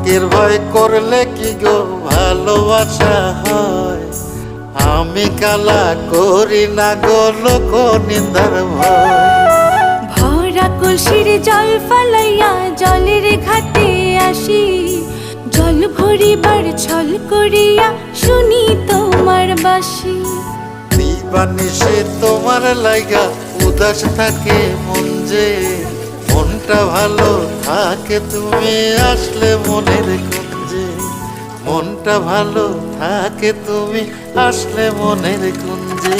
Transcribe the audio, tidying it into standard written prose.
লোকের ভয় করলে কি গো ভালোবাসা হয়? আমি কালা করি না গো লোক নিন্দার ভয়। ভরা কলসির জল ফালাইয়া জলের ঘাটে আসি, জল ভরিবার ছল করিয়া শুনি তোমার বাঁশি। দিবানিশে তোমার লাইগা উদাস থাকে মন যে, মনটা ভালো থাকে তুমি আসলে মনের কুঞ্জে। মনটা ভালো থাকে তুমি আসলে মনের কুঞ্জে।